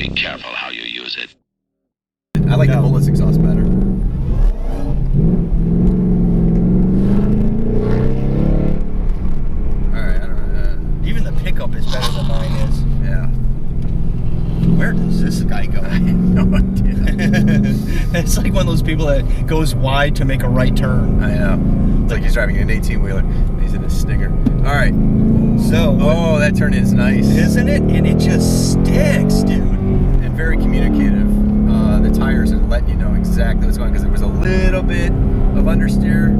Be careful how you use it. I like the bullet's exhaust better. Alright, I don't know. Even the pickup is better than mine is. Yeah. Where does this guy go? I have no idea. It's like one of those people that goes wide to make a right turn. I know. It's like he's driving an 18-wheeler. He's in a Stinger. Alright. So. Oh, that turn is nice. Isn't it? And it just sticks, dude. And very communicative. The tires are letting you know exactly what's going on, because there was a little bit of understeer,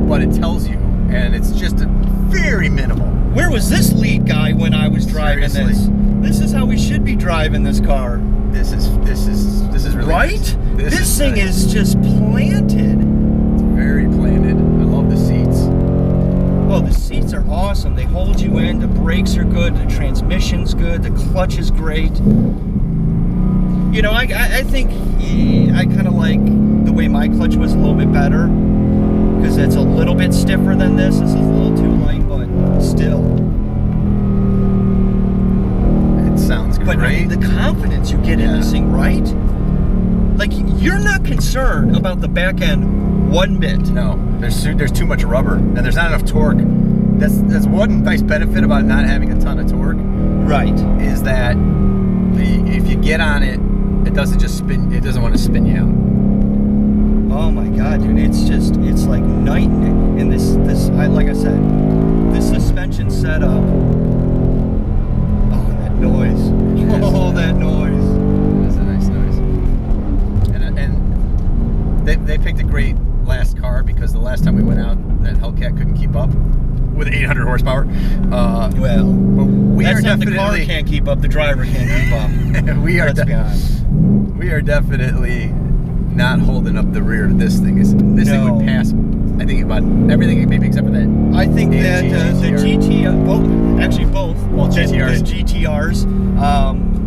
but it tells you, and it's just a very minimal. Where was this lead guy when I was driving Seriously. this? This is how we should be driving this car. This is really right? nice. This thing nice. is just planted. It's very planted. I love the seats. Oh, the seats are awesome. They hold you in. The brakes are good. The transmission's good. The clutch is great. You know, I think I kind of like the way my clutch was a little bit better, because it's a little bit stiffer than this. This is a little too light, but still. It sounds great. But I mean, the confidence you get in this thing, right? Like, you're not concerned about the back end one bit. No, there's too much rubber, and there's not enough torque. That's one nice benefit about not having a ton of torque. Right. Is that if you get on it, it doesn't just spin. It doesn't want to spin you out. Oh my God, dude! It's like night and day. And this, like I said, this suspension setup. Oh, that noise! Oh, that noise! That's a nice noise. And they picked a great last car, because the last time we went out, that Hellcat couldn't keep up with 800 horsepower. Well, but we that's are not definitely, the car can't keep up. The driver can't keep up. we are. Let's be honest. We are definitely not holding up the rear of this thing. This thing would pass, I think, about everything, maybe except for that. I think that the GT, both. Well, GTRs. The GTRs.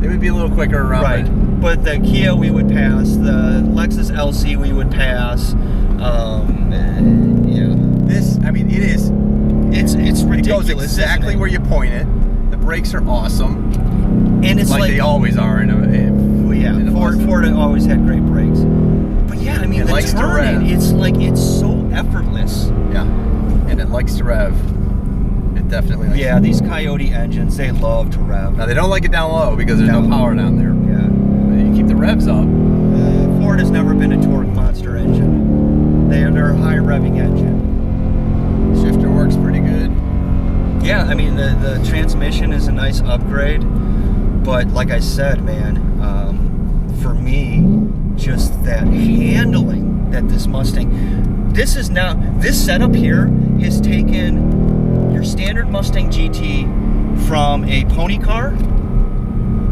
They would be a little quicker around. Right. But the Kia we would pass. The Lexus LC we would pass. Yeah. This, I mean, it is. It's ridiculous. It goes exactly where you point it. The brakes are awesome. And it's like they always are in Ford always had great brakes. But yeah, I mean, it the likes turning, to rev. it's so effortless. Yeah, and it likes to rev. It definitely likes Yeah, these Coyote engines, they love to rev. Now, they don't like it down low, because there's no power down there. Yeah. But you keep the revs up. Ford has never been a torque monster engine. They're a high revving engine. Shifter works pretty good. Yeah, I mean, the transmission is a nice upgrade. But like I said, man, for me, just that handling that this Mustang, this setup here is taken your standard Mustang GT from a pony car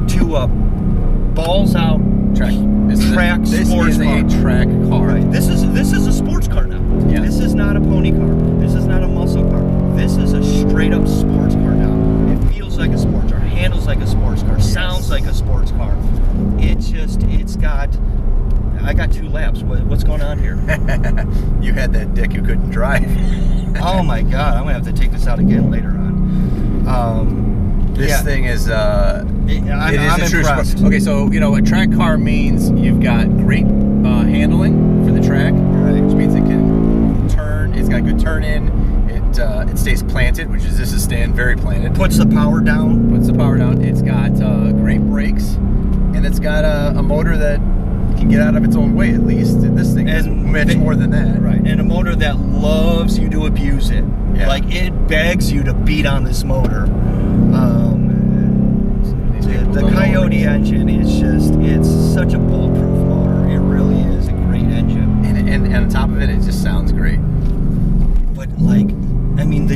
to a balls out track sports car. This is a track car. Right. This is a sports car now. Yeah. This is not a pony car. This is not a muscle car. This is a straight up sports car now. It feels like a sports car, handles like a sports car, sounds like a sports car. I got 2 laps. What's going on here? You had that dick who couldn't drive. Oh my God, I'm gonna have to take this out again later on. This thing is I'm impressed. Okay, so a track car means you've got great handling for the track, right? Which means it can turn. It's got good turn in. It stays planted, which is this is staying very planted. Puts the power down. It's got great brakes, and it's got a motor that can get out of its own way, at least. This thing is much more than that. Right, and a motor that loves you to abuse it. Yeah. Like, it begs you to beat on this motor. The Coyote engine is it's such a bulletproof motor. It really is a great engine. And on top of it, it just sounds great. But, like, I mean,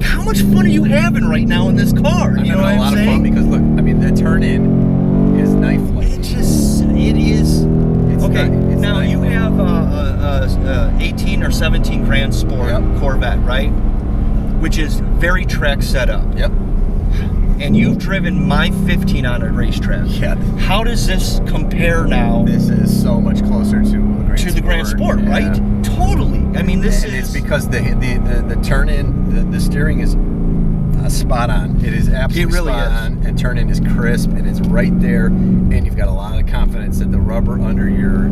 how much fun are you having right now in this car? I'm you know having what I'm a lot saying? of fun, because look, I mean, the turn in is knife-like. It is. Okay, now nice. you have a 18 or 17 Grand Sport Corvette, right? Which is very track setup. Yep. And you've driven my 15 on a racetrack. Yeah. How does this compare now? This is so much closer to the Grand Sport, yeah. right? Totally. I mean, this is. It's because the turn in, the steering is spot on. It is absolutely really spot is. on, and turn-in is crisp, and it's right there, and you've got a lot of confidence that the rubber under your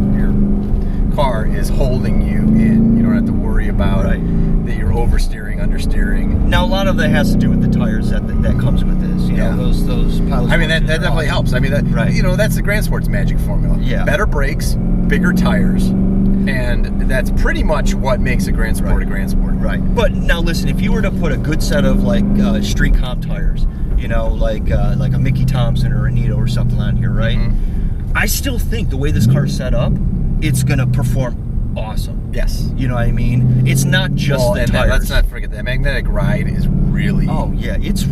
car is holding you in. You don't have to worry about that you're oversteering, understeering. Now, a lot of that has to do with the tires that comes with this. You know, those Pilot. I mean, that definitely helps. I mean, that, you know, that's the Grand Sport's magic formula. Yeah. Better brakes, bigger tires, and that's pretty much what makes a Grand Sport a Grand Sport. Right. But now listen, if you were to put a good set of like street comp tires, you know, like a Mickey Thompson or a Nito or something on here, right? Mm-hmm. I still think the way this car's set up, it's gonna perform awesome. Yes. You know what I mean? It's not just the tires. Let's not forget that magnetic ride is really. Oh yeah, it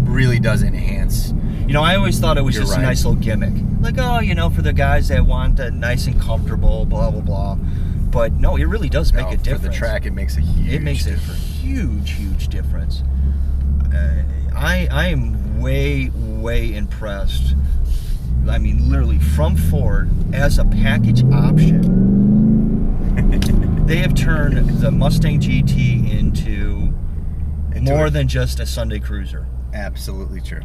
really does enhance. You know, I always thought it was just a nice little gimmick. Like, oh, you know, for the guys that want it nice and comfortable, blah blah blah. But no, it really does make a difference. For the track, it makes a huge difference. Huge difference. I am way impressed. I mean, literally from Ford as a package option. They have turned the Mustang GT into more than just a Sunday cruiser. Absolutely true.